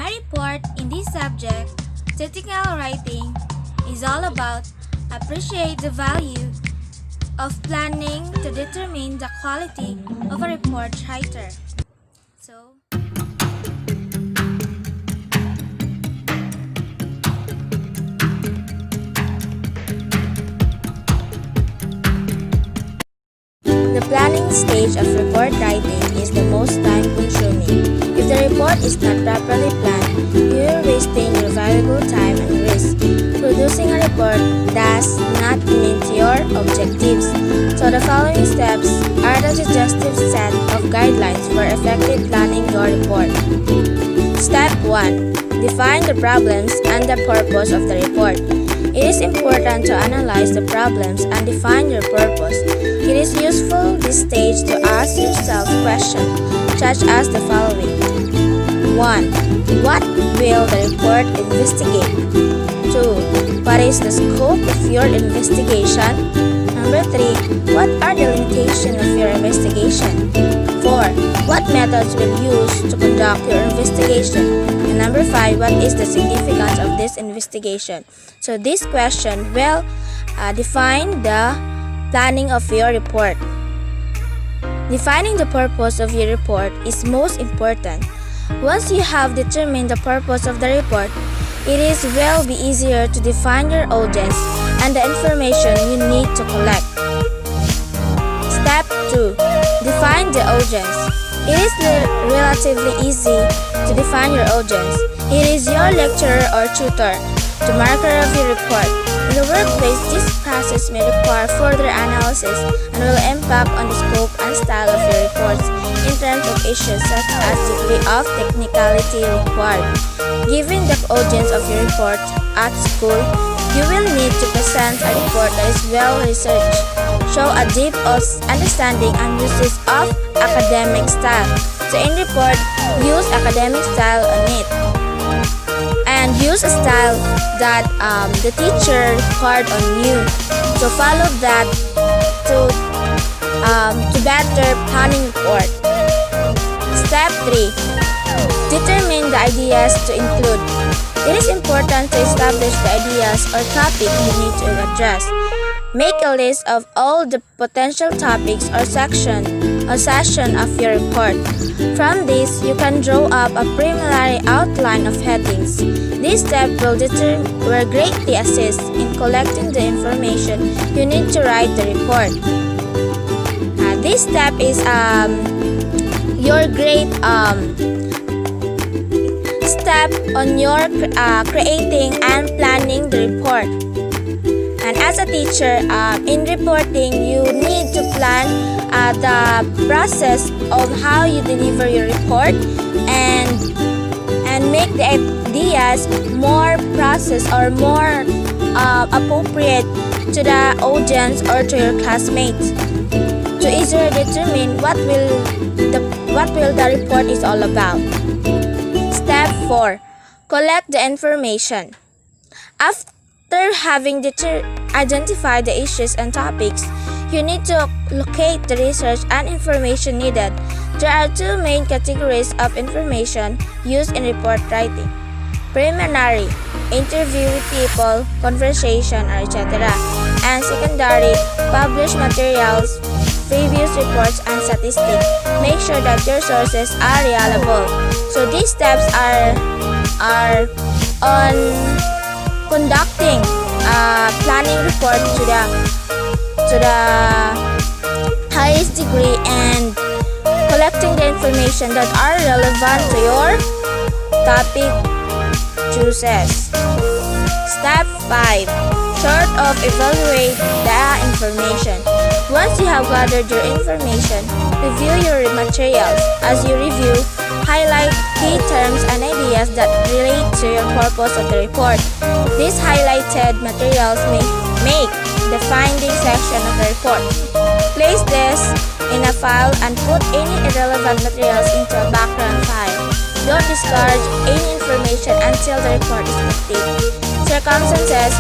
My report in this subject, technical writing, is all about appreciate the value of planning to determine the quality of a report writer. So, the planning stage of report writing is the most time-consuming. If the report is not properly planned, you are wasting your valuable time and risk. Producing a report does not meet your objectives. So the following steps are the suggestive set of guidelines for effective planning your report. Step 1. Define the problems and the purpose of the report. It is important to analyze the problems and define your purpose. It is useful this stage to ask yourself questions such as the following. 1. What will the report investigate? 2. What is the scope of your investigation? Number 3. What are the limitations of your investigation? 4. What methods will you use to conduct your investigation? And number 5. What is the significance of this investigation? So this question will define the planning of your report. Defining the purpose of your report is most important. Once you have determined the purpose of the report, it will be easier to define your audience and the information you need to collect. Step 2. Define the audience. It is relatively easy to define your audience. It is your lecturer or tutor, the marker of your report. In the workplace, this process may require further analysis and will impact on the scope and style of your reports in terms of issues such as degree of technicality required. Given the audience of your report at school, you will need to present a report that is well researched, show a deep understanding and uses of academic style. So in report, use academic style on it. And use a style that the teacher required on you. So follow that to better planning report. Step 3. Determine the ideas to include. It is important to establish the ideas or topic you need to address. Make a list of all the potential topics or session of your report. From this, you can draw up a preliminary outline of headings. This step will greatly assist in collecting the information you need to write the report. This step is your great step on your creating and planning the report. And as a teacher, in reporting, you need to plan the process of how you deliver your report and make the ideas more processed or more appropriate to the audience or to your classmates to easier determine what will the report is all about. Step 4. Collect the information. After having identified the issues and topics, you need to locate the research and information needed. There are two main categories of information used in report writing. Preliminary, interview with people, conversation, etc. And secondary, published materials, previous reports, and statistics. Make sure that your sources are reliable. So these steps are on conducting a planning report to the highest degree and collecting the information that are relevant to your topic choices. Step 5. Sort of evaluate the information. Once you have gathered your information, review your materials. As you review, highlight key terms and ideas that relate to your purpose of the report. These highlighted materials may make the finding section of the report. Place this in a file and put any irrelevant materials into a background file. Don't discard any information until the report is complete. Circumstances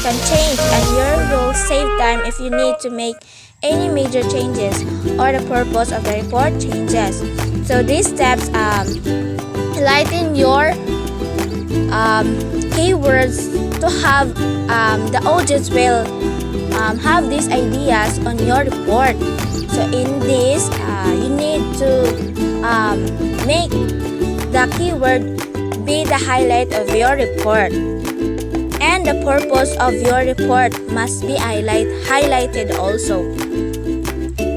can change and your will save time if you need to make any major changes or the purpose of the report changes. So these steps lighten your keywords to have the audience will have these ideas on your report. So in this, you need to make the keyword be the highlight of your report. And the purpose of your report must be highlighted also.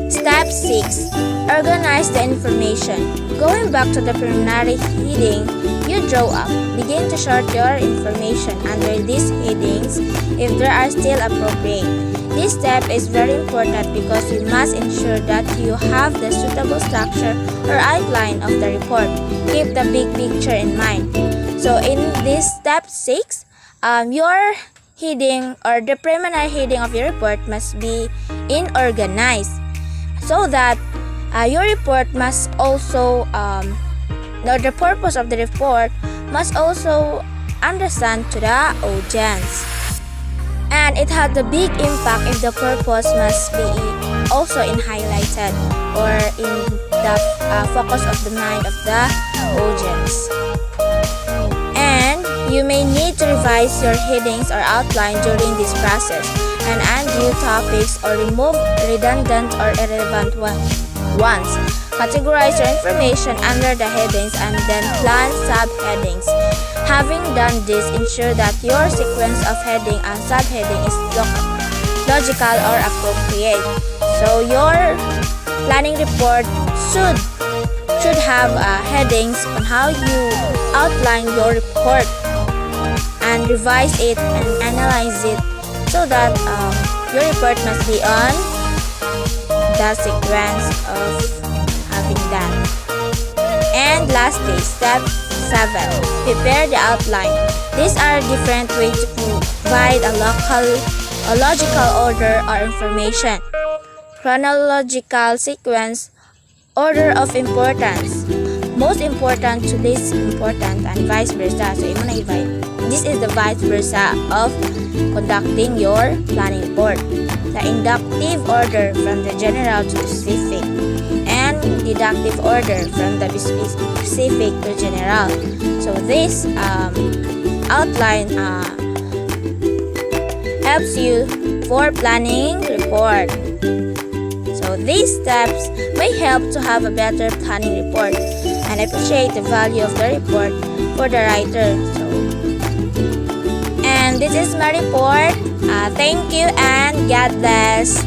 Step 6. Organize the information. Going back to the preliminary heading, you draw up. Begin to sort your information under these headings if they are still appropriate. This step is very important because you must ensure that you have the suitable structure or outline of the report. Keep the big picture in mind. So in this step 6, your heading or the preliminary heading of your report must be organized, so that your report must also, the purpose of the report must also understand to the audience. And it had a big impact if the purpose must be also highlighted or in the focus of the mind of the audience. And you may need to revise your headings or outline during this process and add new topics or remove redundant or irrelevant ones. Categorize your information under the headings and then plan subheadings. Having done this, ensure that your sequence of heading and subheading is logical or appropriate. So your planning report should have headings on how you outline your report and revise it and analyze it, so that your report must be on the sequence of having that. And lastly, step 7. Prepare the outline. These are different ways to provide a logical order or information. Chronological sequence, order of importance. Most important to least important and vice versa. So, this is the vice versa of conducting your planning report. The inductive order from the general to specific, and deductive order from the specific to general. So this outline helps you for planning report. So these steps may help to have a better planning report and appreciate the value of the report for the writer. And this is my report. Thank you and God bless.